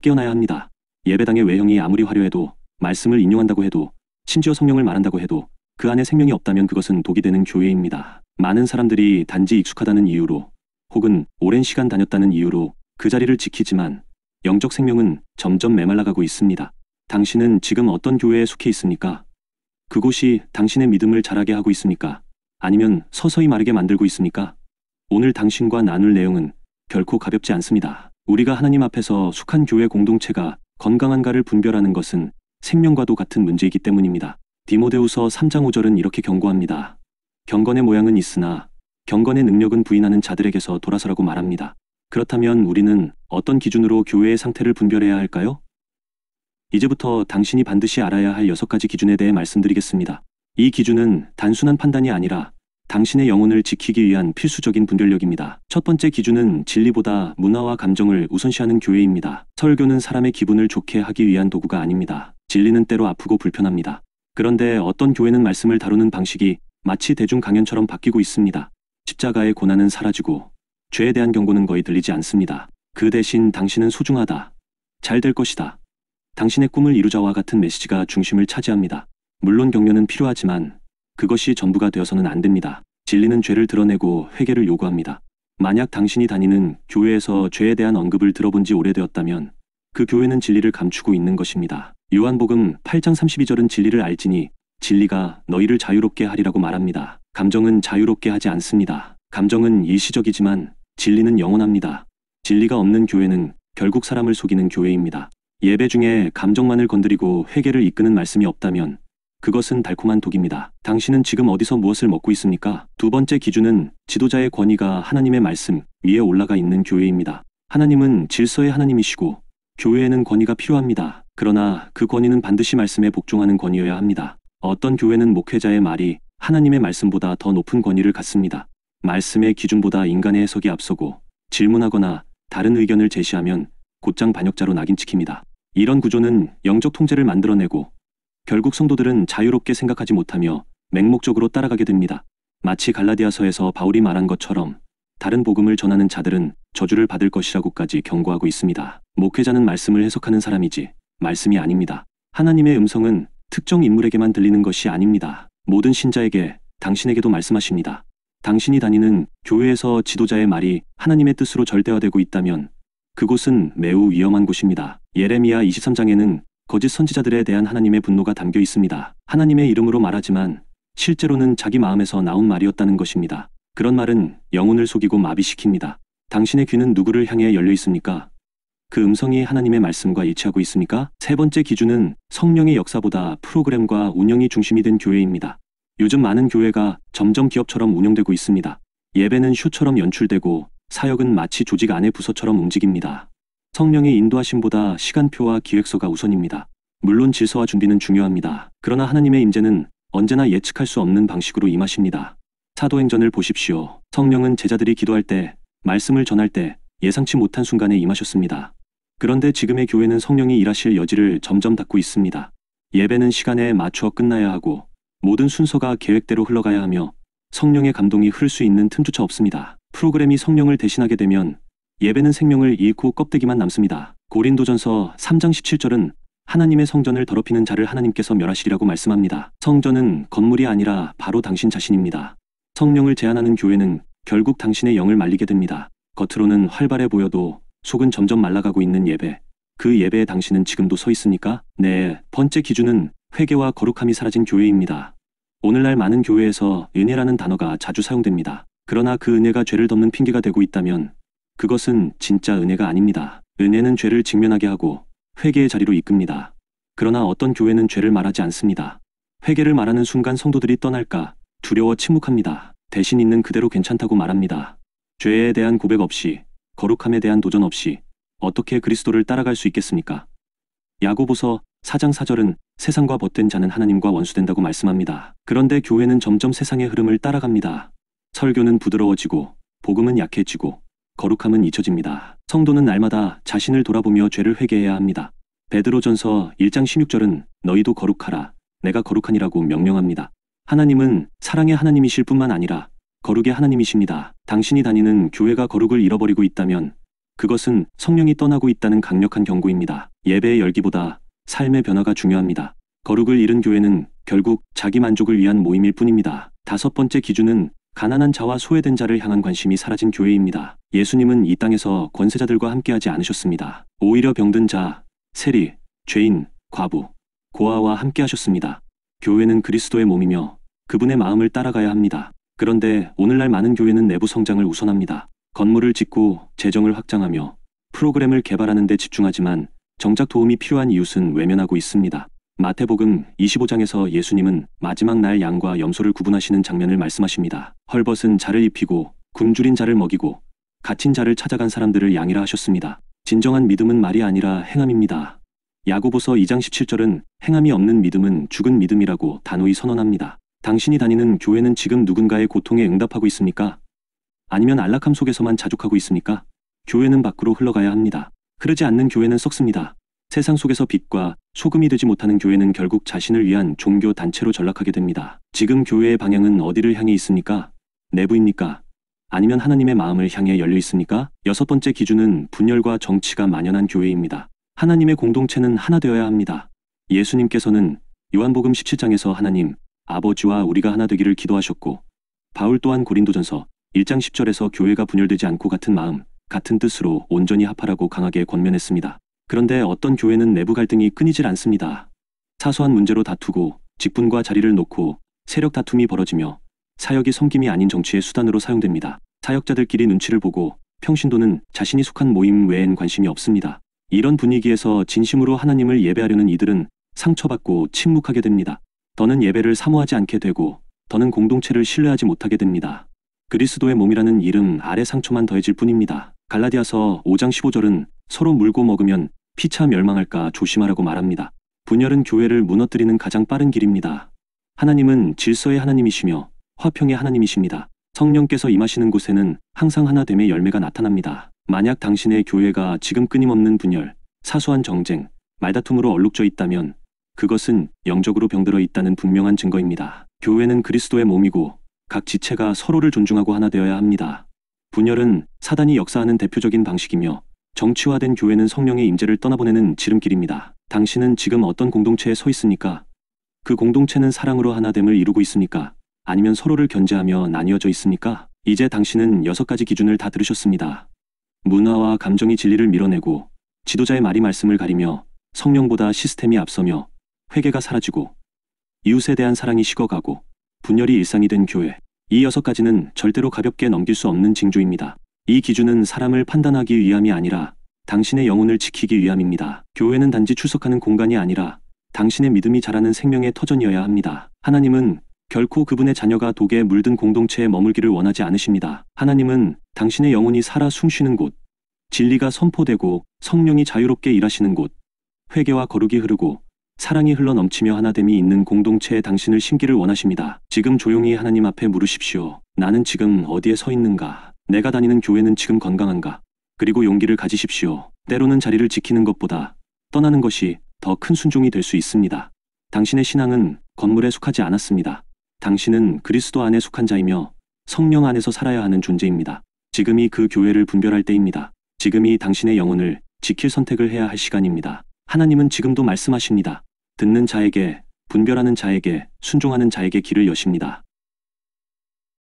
깨어나야 합니다. 예배당의 외형이 아무리 화려해도, 말씀을 인용한다고 해도, 심지어 성령을 말한다고 해도 그 안에 생명이 없다면 그것은 독이 되는 교회입니다. 많은 사람들이 단지 익숙하다는 이유로 혹은 오랜 시간 다녔다는 이유로 그 자리를 지키지만 영적 생명은 점점 메말라가고 있습니다. 당신은 지금 어떤 교회에 속해 있습니까? 그곳이 당신의 믿음을 자라게 하고 있습니까? 아니면 서서히 마르게 만들고 있습니까? 오늘 당신과 나눌 내용은 결코 가볍지 않습니다. 우리가 하나님 앞에서 속한 교회 공동체가 건강한가를 분별하는 것은 생명과도 같은 문제이기 때문입니다. 디모데후서 3장 5절은 이렇게 경고합니다. 경건의 모양은 있으나 경건의 능력은 부인하는 자들에게서 돌아서라고 말합니다. 그렇다면 우리는 어떤 기준으로 교회의 상태를 분별해야 할까요? 이제부터 당신이 반드시 알아야 할 6가지 기준에 대해 말씀드리겠습니다. 이 기준은 단순한 판단이 아니라 당신의 영혼을 지키기 위한 필수적인 분별력입니다. 첫 번째 기준은 진리보다 문화와 감정을 우선시하는 교회입니다. 설교는 사람의 기분을 좋게 하기 위한 도구가 아닙니다. 진리는 때로 아프고 불편합니다. 그런데 어떤 교회는 말씀을 다루는 방식이 마치 대중 강연처럼 바뀌고 있습니다. 십자가의 고난은 사라지고 죄에 대한 경고는 거의 들리지 않습니다. 그 대신 당신은 소중하다, 잘 될 것이다, 당신의 꿈을 이루자와 같은 메시지가 중심을 차지합니다. 물론 격려는 필요하지만 그것이 전부가 되어서는 안 됩니다. 진리는 죄를 드러내고 회개를 요구합니다. 만약 당신이 다니는 교회에서 죄에 대한 언급을 들어본 지 오래되었다면 그 교회는 진리를 감추고 있는 것입니다. 요한복음 8장 32절은 진리를 알지니 진리가 너희를 자유롭게 하리라고 말합니다. 감정은 자유롭게 하지 않습니다. 감정은 일시적이지만 진리는 영원합니다. 진리가 없는 교회는 결국 사람을 속이는 교회입니다. 예배 중에 감정만을 건드리고 회개를 이끄는 말씀이 없다면 그것은 달콤한 독입니다. 당신은 지금 어디서 무엇을 먹고 있습니까? 두 번째 기준은 지도자의 권위가 하나님의 말씀 위에 올라가 있는 교회입니다. 하나님은 질서의 하나님이시고 교회에는 권위가 필요합니다. 그러나 그 권위는 반드시 말씀에 복종하는 권위여야 합니다. 어떤 교회는 목회자의 말이 하나님의 말씀보다 더 높은 권위를 갖습니다. 말씀의 기준보다 인간의 해석이 앞서고 질문하거나 다른 의견을 제시하면 곧장 반역자로 낙인 찍힙니다. 이런 구조는 영적 통제를 만들어내고 결국 성도들은 자유롭게 생각하지 못하며 맹목적으로 따라가게 됩니다. 마치 갈라디아서에서 바울이 말한 것처럼 다른 복음을 전하는 자들은 저주를 받을 것이라고까지 경고하고 있습니다. 목회자는 말씀을 해석하는 사람이지 말씀이 아닙니다. 하나님의 음성은 특정 인물에게만 들리는 것이 아닙니다. 모든 신자에게, 당신에게도 말씀하십니다. 당신이 다니는 교회에서 지도자의 말이 하나님의 뜻으로 절대화되고 있다면 그곳은 매우 위험한 곳입니다. 예레미야 23장에는 거짓 선지자들에 대한 하나님의 분노가 담겨 있습니다. 하나님의 이름으로 말하지만 실제로는 자기 마음에서 나온 말이었다는 것입니다. 그런 말은 영혼을 속이고 마비시킵니다. 당신의 귀는 누구를 향해 열려 있습니까? 그 음성이 하나님의 말씀과 일치하고 있습니까? 세 번째 기준은 성령의 역사보다 프로그램과 운영이 중심이 된 교회입니다. 요즘 많은 교회가 점점 기업처럼 운영되고 있습니다. 예배는 쇼처럼 연출되고 사역은 마치 조직 안의 부서처럼 움직입니다. 성령의 인도하심보다 시간표와 기획서가 우선입니다. 물론 질서와 준비는 중요합니다. 그러나 하나님의 임재는 언제나 예측할 수 없는 방식으로 임하십니다. 사도행전을 보십시오. 성령은 제자들이 기도할 때, 말씀을 전할 때 예상치 못한 순간에 임하셨습니다. 그런데 지금의 교회는 성령이 일하실 여지를 점점 닫고 있습니다. 예배는 시간에 맞추어 끝나야 하고 모든 순서가 계획대로 흘러가야 하며 성령의 감동이 흐를 수 있는 틈조차 없습니다. 프로그램이 성령을 대신하게 되면 예배는 생명을 잃고 껍데기만 남습니다. 고린도전서 3장 17절은 하나님의 성전을 더럽히는 자를 하나님께서 멸하시리라고 말씀합니다. 성전은 건물이 아니라 바로 당신 자신입니다. 성령을 제한하는 교회는 결국 당신의 영을 말리게 됩니다. 겉으로는 활발해 보여도 속은 점점 말라가고 있는 예배. 그 예배에 당신은 지금도 서 있습니까? 네, 번째 기준은 회개와 거룩함이 사라진 교회입니다. 오늘날 많은 교회에서 은혜라는 단어가 자주 사용됩니다. 그러나 그 은혜가 죄를 덮는 핑계가 되고 있다면 그것은 진짜 은혜가 아닙니다. 은혜는 죄를 직면하게 하고 회개의 자리로 이끕니다. 그러나 어떤 교회는 죄를 말하지 않습니다. 회개를 말하는 순간 성도들이 떠날까 두려워 침묵합니다. 대신 있는 그대로 괜찮다고 말합니다. 죄에 대한 고백 없이, 거룩함에 대한 도전 없이 어떻게 그리스도를 따라갈 수 있겠습니까? 야고보서 4장 4절은 세상과 벗된 자는 하나님과 원수된다고 말씀합니다. 그런데 교회는 점점 세상의 흐름을 따라갑니다. 설교는 부드러워지고 복음은 약해지고 거룩함은 잊혀집니다. 성도는 날마다 자신을 돌아보며 죄를 회개해야 합니다. 베드로전서 1장 16절은 너희도 거룩하라, 내가 거룩하니라고 명령합니다. 하나님은 사랑의 하나님이실 뿐만 아니라 거룩의 하나님이십니다. 당신이 다니는 교회가 거룩을 잃어버리고 있다면 그것은 성령이 떠나고 있다는 강력한 경고입니다. 예배의 열기보다 삶의 변화가 중요합니다. 거룩을 잃은 교회는 결국 자기 만족을 위한 모임일 뿐입니다. 다섯 번째 기준은 가난한 자와 소외된 자를 향한 관심이 사라진 교회입니다. 예수님은 이 땅에서 권세자들과 함께하지 않으셨습니다. 오히려 병든 자, 세리, 죄인, 과부, 고아와 함께하셨습니다. 교회는 그리스도의 몸이며 그분의 마음을 따라가야 합니다. 그런데 오늘날 많은 교회는 내부 성장을 우선합니다. 건물을 짓고 재정을 확장하며 프로그램을 개발하는 데 집중하지만 정작 도움이 필요한 이웃은 외면하고 있습니다. 마태복음 25장에서 예수님은 마지막 날 양과 염소를 구분하시는 장면을 말씀하십니다. 헐벗은 자를 입히고 굶주린 자를 먹이고 갇힌 자를 찾아간 사람들을 양이라 하셨습니다. 진정한 믿음은 말이 아니라 행함입니다. 야고보서 2장 17절은 행함이 없는 믿음은 죽은 믿음이라고 단호히 선언합니다. 당신이 다니는 교회는 지금 누군가의 고통에 응답하고 있습니까? 아니면 안락함 속에서만 자족하고 있습니까? 교회는 밖으로 흘러가야 합니다. 흐르지 않는 교회는 썩습니다. 세상 속에서 빛과 소금이 되지 못하는 교회는 결국 자신을 위한 종교 단체로 전락하게 됩니다. 지금 교회의 방향은 어디를 향해 있습니까? 내부입니까? 아니면 하나님의 마음을 향해 열려 있습니까? 여섯 번째 기준은 분열과 정치가 만연한 교회입니다. 하나님의 공동체는 하나 되어야 합니다. 예수님께서는 요한복음 17장에서 하나님, 아버지와 우리가 하나 되기를 기도하셨고, 바울 또한 고린도전서 1장 10절에서 교회가 분열되지 않고 같은 마음, 같은 뜻으로 온전히 합하라고 강하게 권면했습니다. 그런데 어떤 교회는 내부 갈등이 끊이질 않습니다. 사소한 문제로 다투고 직분과 자리를 놓고 세력 다툼이 벌어지며 사역이 섬김이 아닌 정치의 수단으로 사용됩니다. 사역자들끼리 눈치를 보고 평신도는 자신이 속한 모임 외엔 관심이 없습니다. 이런 분위기에서 진심으로 하나님을 예배하려는 이들은 상처받고 침묵하게 됩니다. 더는 예배를 사모하지 않게 되고 더는 공동체를 신뢰하지 못하게 됩니다. 그리스도의 몸이라는 이름 아래 상처만 더해질 뿐입니다. 갈라디아서 5장 15절은 서로 물고 먹으면 피차 멸망할까 조심하라고 말합니다. 분열은 교회를 무너뜨리는 가장 빠른 길입니다. 하나님은 질서의 하나님이시며 화평의 하나님이십니다. 성령께서 임하시는 곳에는 항상 하나됨의 열매가 나타납니다. 만약 당신의 교회가 지금 끊임없는 분열, 사소한 정쟁, 말다툼으로 얼룩져 있다면 그것은 영적으로 병들어 있다는 분명한 증거입니다. 교회는 그리스도의 몸이고 각 지체가 서로를 존중하고 하나 되어야 합니다. 분열은 사단이 역사하는 대표적인 방식이며 정치화된 교회는 성령의 임재를 떠나보내는 지름길입니다. 당신은 지금 어떤 공동체에 서 있습니까? 그 공동체는 사랑으로 하나됨을 이루고 있습니까? 아니면 서로를 견제하며 나뉘어져 있습니까? 이제 당신은 6가지 기준을 다 들으셨습니다. 문화와 감정이 진리를 밀어내고 지도자의 말이 말씀을 가리며 성령보다 시스템이 앞서며 회개가 사라지고 이웃에 대한 사랑이 식어가고 분열이 일상이 된 교회. 이 6가지는 절대로 가볍게 넘길 수 없는 징조입니다. 이 기준은 사람을 판단하기 위함이 아니라 당신의 영혼을 지키기 위함입니다. 교회는 단지 출석하는 공간이 아니라 당신의 믿음이 자라는 생명의 터전이어야 합니다. 하나님은 결코 그분의 자녀가 독에 물든 공동체에 머물기를 원하지 않으십니다. 하나님은 당신의 영혼이 살아 숨쉬는 곳, 진리가 선포되고 성령이 자유롭게 일하시는 곳, 회개와 거룩이 흐르고 사랑이 흘러넘치며 하나됨이 있는 공동체에 당신을 심기를 원하십니다. 지금 조용히 하나님 앞에 물으십시오. 나는 지금 어디에 서 있는가? 내가 다니는 교회는 지금 건강한가? 그리고 용기를 가지십시오. 때로는 자리를 지키는 것보다 떠나는 것이 더 큰 순종이 될 수 있습니다. 당신의 신앙은 건물에 속하지 않았습니다. 당신은 그리스도 안에 속한 자이며 성령 안에서 살아야 하는 존재입니다. 지금이 그 교회를 분별할 때입니다. 지금이 당신의 영혼을 지킬 선택을 해야 할 시간입니다. 하나님은 지금도 말씀하십니다. 듣는 자에게, 분별하는 자에게, 순종하는 자에게 길을 여십니다.